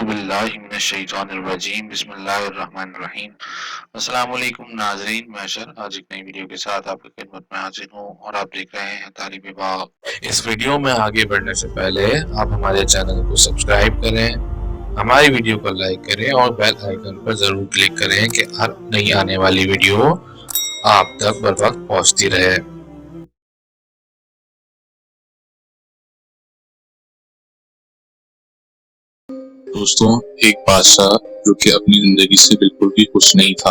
औज़ुबिल्लाहिमिनश्शैतानिर्रजीम बिस्मिल्लाहिर्रहमानिर्रहीम। अस्सलाम वालेकुम नाज़रीन, मैं अशर आज एक नई वीडियो के साथ आपकी खिदमत में हाजिर हूँ और आप देख रहे हैं तालिबे बाग। इस वीडियो में आगे बढ़ने से पहले आप हमारे चैनल को सब्सक्राइब करें, हमारी वीडियो को लाइक करें और बेल आइकन पर जरूर क्लिक करें कि हर नई आने वाली वीडियो आप तक बर वक्त पहुँचती रहे। दोस्तों, एक बादशाह जो कि अपनी जिंदगी से बिल्कुल भी खुश नहीं था।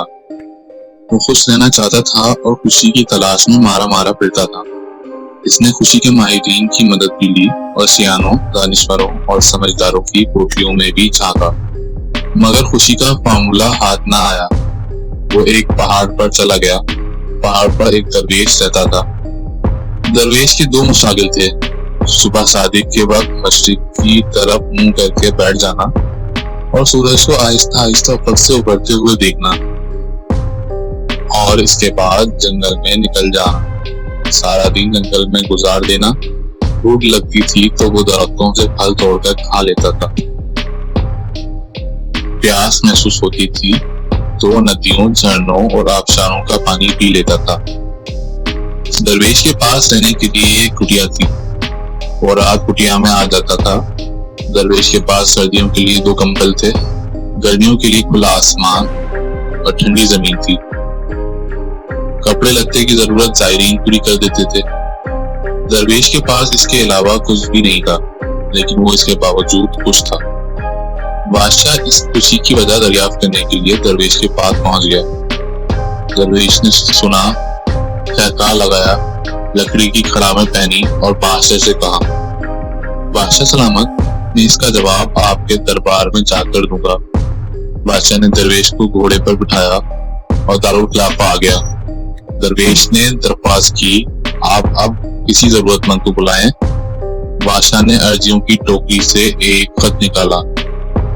वो खुश रहना चाहता था और खुशी की तलाश में मारा मारा फिरता था। इसने खुशी के माहिरीन की मदद भी ली और सियानों, दानिशवरों और समझदारों की कोठरियों में भी झांका, मगर खुशी का फार्मूला हाथ न आया। वो एक पहाड़ पर चला गया। पहाड़ पर एक दरवेश रहता था। दरवेश के दो मुशागिल थे। सुबह सादिक के वक्त मशरिक की तरफ मुंह करके बैठ जाना और सूरज को आहिस्ता आहिस्ता ऊपर से उभरते हुए देखना, और इसके बाद जंगल में निकल जाना। सारा दिन जंगल में गुजार देना। भूख लगती थी तो वो दरख्तों से फल तोड़कर खा लेता था। प्यास महसूस होती थी तो नदियों, झरनों और आबशारों का पानी पी लेता था। दरवेश के पास रहने के लिए एक कुटिया थी और रात कुटिया में आ जाता था। दरवेश के पास सर्दियों के लिए दो कंबल थे, गर्मियों के लिए खुला आसमान और ठंडी जमीन थी। कपड़े लत्ते की जरूरत जायरीन पूरी कर देते थे। दरवेश के पास इसके अलावा कुछ भी नहीं था, लेकिन वो इसके बावजूद खुश था। बादशाह इस खुशी की वजह दरियाफ्त करने के लिए दरवेश के पास पहुंच गया। दरवेश ने सुना, कहका लगाया, लकड़ी की खड़ामें पहनी और बादशाह से कहा, बादशाह सलामत, मैं इसका जवाब आपके दरबार में जाकर दूंगा। बादशाह ने दरवेश को घोड़े पर बिठाया और दारुल खिलाफा आ गया। दरवेश ने दरख्वास्त की, आप अब किसी जरूरतमंद को बुलाएं। बादशाह ने अर्जियों की टोकरी से एक खत निकाला।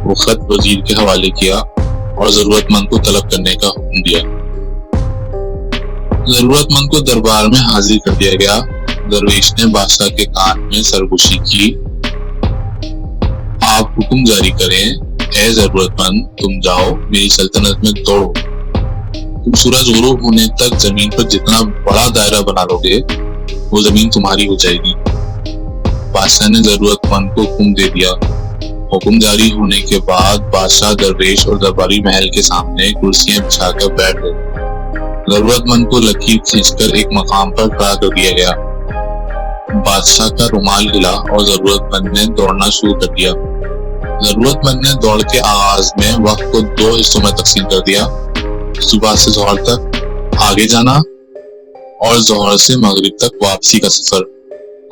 वो खत वजीर के हवाले किया और जरूरतमंद को तलब करने का हुक्म दिया। जरूरतमंद को दरबार में हाजिर कर दिया गया। दरवेश ने बादशाह के कान में सरगोशी की, आप हुक्म जारी करें, ए जरूरतमंद, तुम जाओ, मेरी सल्तनत में दौड़ो। तुम सूरज गुरूब होने तक जमीन पर जितना बड़ा दायरा बना लोगे, वो जमीन तुम्हारी हो जाएगी। बादशाह ने जरूरतमंद को हुक्म दे दिया। हुक्म जारी होने के बाद बादशाह दरवेश और दरबारी महल के सामने कुर्सियां बिछाकर बैठ गए। जरूरतमंद को लकीर खींचकर एक मकाम पर खड़ा कर दिया गया। बादशाह का रुमाल हिला और जरूरतमंद ने दौड़ना शुरू कर दिया। जरूरतमंद ने दौड़ के आगाज में वक्त को दो हिस्सों में तकसीम कर दिया, सुबह से जोहर तक आगे जाना और जोहर से मगरिब तक वापसी का सफर।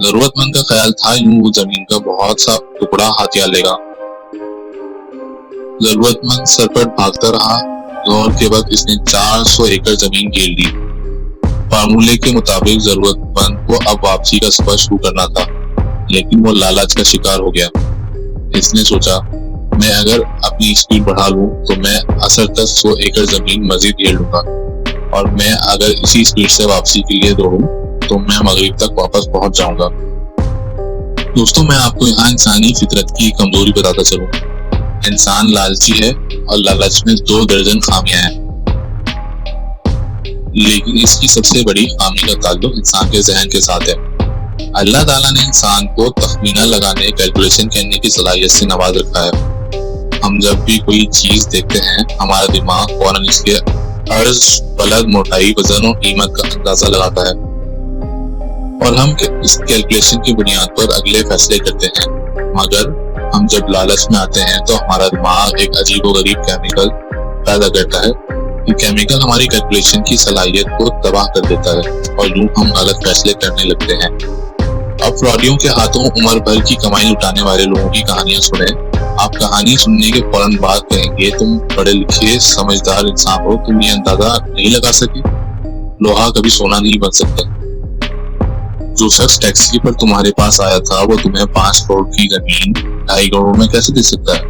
जरूरतमंद का ख्याल था यूं वो जमीन का बहुत सा टुकड़ा हाथिया लेगा। जरूरतमंद सरपट भागता रहा। जोहर के वक्त इसने 400 एकड़ जमीन घेर ली। फार्मूले के मुताबिक जरूरतमंद को अब वापसी का सफर शुरू करना था, लेकिन वो लालच का शिकार हो गया। इसने सोचा, मैं अगर अपनी स्पीड बढ़ा लूं तो मैं असर तक 100 एकड़ जमीन मजीद घेर लूंगा, और मैं अगर इसी स्पीड से वापसी के लिए दौड़ूं तो मैं मगरिब तक वापस पहुंच जाऊंगा। दोस्तों, मैं आपको यहाँ इंसानी फितरत की कमजोरी बताता चलूं। इंसान लालची है और लालच में 2 दर्जन खामियां हैं, लेकिन इसकी सबसे बड़ी खामी का ताल्लुक इंसान के जहन के साथ है। अल्लाह ताला ने इंसान को तखमीना लगाने, कैलकुलेशन करने की सलाहियत से नवाज रखा है। हम जब भी कोई चीज देखते हैं, हमारा दिमाग फौरन इसके अर्ज, बलद, मोटाई, वजन और कीमत का अंदाजा लगाता है, और हम इस कैलकुलेशन की बुनियाद पर अगले फैसले करते हैं। मगर हम जब लालच में आते हैं तो हमारा दिमाग एक अजीबोगरीब केमिकल पैदा करता है। ये केमिकल हमारी कैलकुलेशन की सलाहियत को तबाह कर देता है और यूं हम गलत फैसले करने लगते हैं। अब फ्रॉडियों के हाथों उम्र भर की कमाई लुटाने वाले लोगों की कहानियां सुने। आप कहानी सुनने के फौरन बाद कहेंगे, तुम पढ़े लिखे समझदार इंसान हो, तुम ये अंदाजा नहीं लगा सके। लोहा कभी सोना नहीं बन सकता। जो शख्स टैक्सी पर तुम्हारे पास आया था, वो तुम्हें 5 करोड़ की जमीन 2.5 करोड़ में कैसे दे सकता है?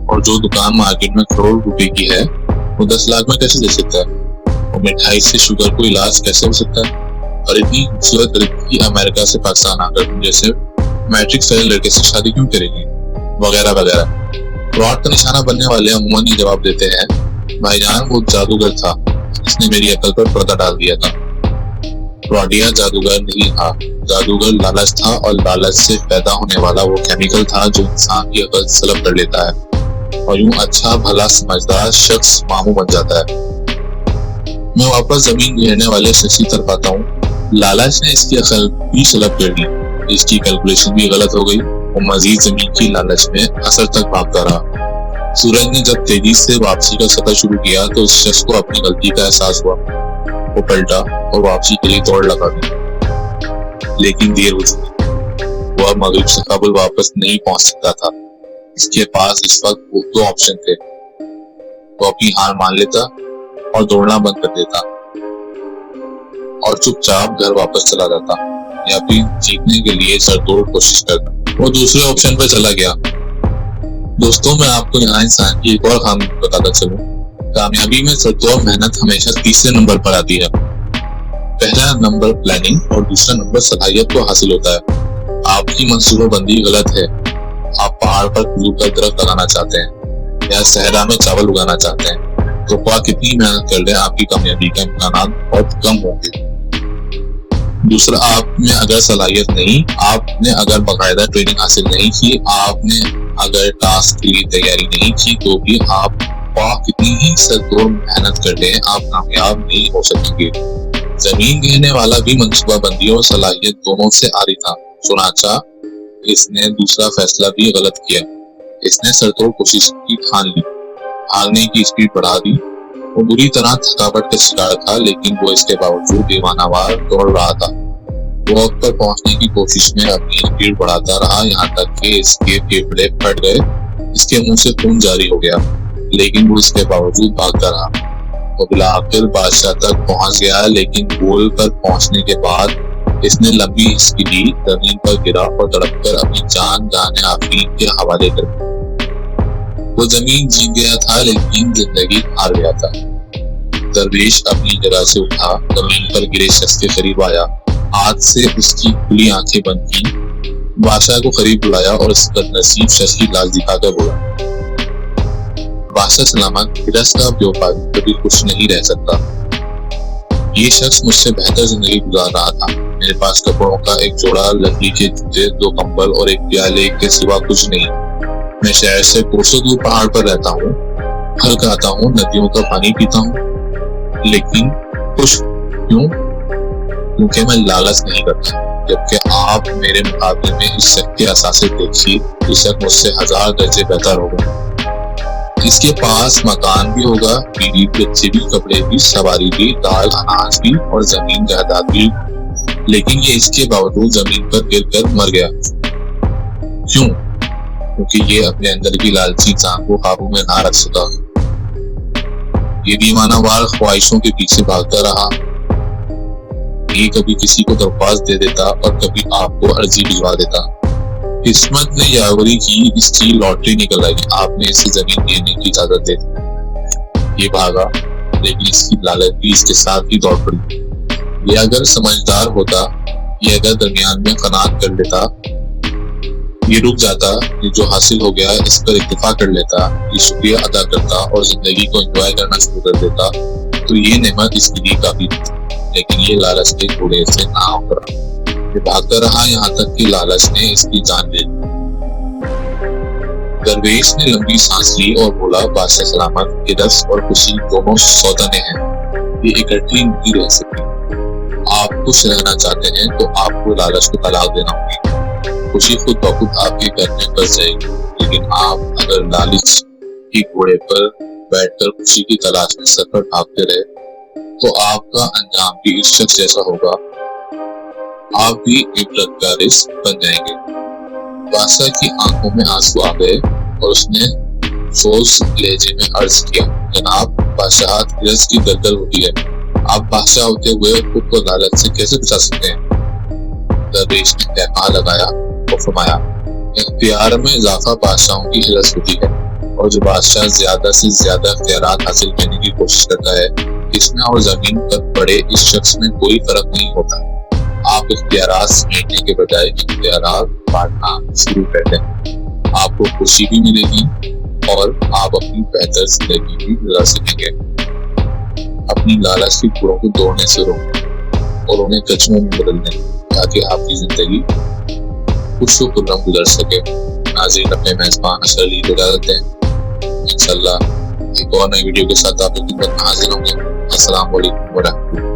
और जो दुकान मार्केट में करोड़ रुपए की है, वो 10 लाख में कैसे दे सकता है? और मिठाई से शुगर को इलाज कैसे हो सकता है? और इतनी खूबसूरत लड़की अमेरिका से पाकिस्तान आकर तुम जैसे मैट्रिक फेल लड़के से शादी क्यों करेगी? वगैरह वगैरह। फ्रॉड का निशाना बनने वाले अमूमन ये जवाब देते हैं, भाईजान वो जादूगर था, इसने मेरी अकल पर पर्दा डाल दिया था। फ्रॉडिया जादूगर नहीं था, जादूगर लालच था, और लालच से पैदा होने वाला वो केमिकल था जो इंसान की अकल सलब कर लेता है और यूं अच्छा भला समझदार शख्स मामू बन जाता है। मैं वापस जमीन घेरने वाले शख्स की तरफ आता हूँ। लालच ने इसकी अकल भी सलब कर ली, इसकी कैलकुलेशन भी गलत हो गई और मजीद जमीन की लालच में असर तक भागता रहा। सूरज ने जब तेजी से वापसी का सफर शुरू किया तो उस शख्स को अपनी गलती का एहसास हुआ। वो पलटा और वापसी के लिए दौड़ लगा दी, लेकिन देर हो चुकी। वो अब मगरिब से कबल वापस नहीं पहुंच सकता था। इसके पास इस वक्त वो दो ऑप्शन थे, वो अपनी हार मान लेता और दौड़ना बंद कर देता और चुपचाप घर वापस चला जाता, या फिर जीतने के लिए सरतोड़ कोशिश करता। वो दूसरे ऑप्शन पर चला गया। दोस्तों, मैं आपको यहाँ इंसान की एक और खामी बताता चलूं। कामयाबी में सरतोड़ मेहनत हमेशा तीसरे नंबर पर आती है। पहला नंबर प्लानिंग और दूसरा नंबर सलाहियत को हासिल होता है। आपकी मंसूबाबंदी गलत है। आप पहाड़ पर खजूर का दरख्त लगाना चाहते हैं या सहरा में चावल उगाना चाहते हैं, तो क्या कितनी मेहनत कर ले आपकी कामयाबी के इम्कान बहुत कम होंगे। दूसरा, आप में अगर सलाहियत नहीं, आपने अगर बाकायदा ट्रेनिंग हासिल नहीं की, आपने अगर टास्क के लिए तैयारी नहीं की, तो भी आप कितनी ही सरतोड़ मेहनत कर ले आप कामयाब नहीं हो सकेंगे। जमीन घेरने वाला भी मंसूबाबंदी और सलाहियत दोनों से आरी था। चुनाचा इसने दूसरा फैसला भी गलत किया। इसने सरतोड़ कोशिश की ठान ली, भागने की स्पीड बढ़ा दी। वो बुरी तरह थकावट का शिकार था, लेकिन वो इसके बावजूद बेमानावार दौड़ रहा था। वो वक्त पर पहुंचने की कोशिश में अपनी स्पीड बढ़ाता रहा, यहाँ तक कि इसके फेफड़े फट गए, इसके मुंह से खून जारी हो गया, लेकिन वो इसके बावजूद भागता रहा। वो बिलाखिर बादशाह तक पहुंच गया, लेकिन गोल पर पहुंचने के बाद इसने लंबी हिचकी ली, जमीन पर गिरा और तड़पकर अपनी जान जाने आफरीन के हवाले कर दी। वो जमीन जीत गया था, लेकिन जिंदगी हार गया था। दरवेश अपनी जगह से उठा, जमीन पर गिरे शख्स के करीब आया, हाथ से उसकी खुली आंखें बंद की, बादशाह को करीब बुलाया और उस बदनसीब शख्स की लाश दिखाकर बोला, बादशाह सलामत, हिरस का व्यापारी कभी खुश नहीं रह सकता। ये शख्स मुझसे बेहतर जिंदगी गुजार रहा था। मेरे पास कपड़ों का एक जोड़ा, लकड़ी के जूते, 2 कंबल और एक प्याले के सिवा कुछ नहीं। मैं शहर से कोसों दूर पहाड़ पर रहता हूँ, फल खाता हूँ, नदियों का पानी पीता हूँ, लेकिन खुश क्यों? क्योंकि मैं लालच नहीं करता। जबकि आप मेरे मुकाबले में इस शख्स के असासे देखिए, इस शख्स मुझसे 1000 दर्जे बेहतर होगा। इसके पास मकान भी होगा, बीवी बच्चे भी, कपड़े भी, सवारी भी, दाल अनाज भी और जमीन जायदाद भी, लेकिन ये इसके बावजूद जमीन पर गिरकर मर गया। क्यों? क्योंकि ये अपने अंदर की लालची जान को काबू में ना रख सका। ये दीवानावार ख्वाहिशों के पीछे भागता रहा। ये कभी किसी को दरख्वास्त दे देता और कभी आपको अर्जी भिजवा देता। किस्मत ने यावरी की, इसकी लॉटरी निकल आई। आपने इसे जमीन देने की इजाजत दे दी। ये भागा, लेकिन इसकी लालच भी इसके साथ ही दौड़ पड़ी। ये अगर समझदार होता, ये अगर दरमियान में कनात कर लेता, ये रुक जाता, ये जो हासिल हो गया इस पर इत्तेफा कर लेता, ये शुक्रिया अदा करता और जिंदगी को एंजॉय करना शुरू कर देता, तो ये नेमत इसके लिए काफी थी। लेकिन ये लालच के घोड़े से ना उतरा। ये भागता रहा, यहाँ तक कि लालच ने इसकी जान ले ली। दरवेश ने लंबी सांस ली और बोला, बादशाह सलामत, हिरस और खुशी दोनों सौदाने हैं, ये इकट्ठी नहीं रह सकती। आप खुश रहना चाहते हैं तो आपको लालच को तलाक देना होगी। खुशी खुद ब खुद आपके घर में बस जाएगी, लेकिन आप अगर लालच के घोड़े पर बैठकर खुशी की तलाश में सफर भागते रहे तो आपका अंजाम भी इस शख्स जैसा होगा। आप भी इबरत का रिस्क बन जाएंगे। बादशाह की आंखों में आंसू आ गए और उसने सोच लहजे में अर्ज किया, जनाब, बादशाहत हिरस की दलदल होती है। आप बादशाह होते हुए खुद को लालच से कैसे बचा सकते हैं? दरवेश ने पैमा लगाया और फरमाया, इख्तियार में इजाफा बादशाहों की हिरस होती है, और जो बादशाह ज्यादा से ज्यादा इख्तियारात हासिल करने की कोशिश करता है, इसमें और जमीन पर पड़े इस शख्स में कोई फर्क नहीं होता। आप इख्तियारात समेटने के बजाय इख्तियारात बांटना शुरू कर दें। आपको खुशी भी मिलेगी और आप अपनी बेहतर जिंदगी भी गुजार सकेंगे। अपनी लालच की गुणों को दौड़ने से रोकें और उन्हें कचरों में बदल दें ताकि आपकी जिंदगी खुशो-खुर्रम गुजर सके। नाज़रीन, अपने मेजबान असर अली को इजाजत दें। इंशाअल्लाह एक और नई वीडियो के साथ आपकी खिदमत में हाजिर होंगे। अस्सलाम वालेकुम व रहमतुल्लाह।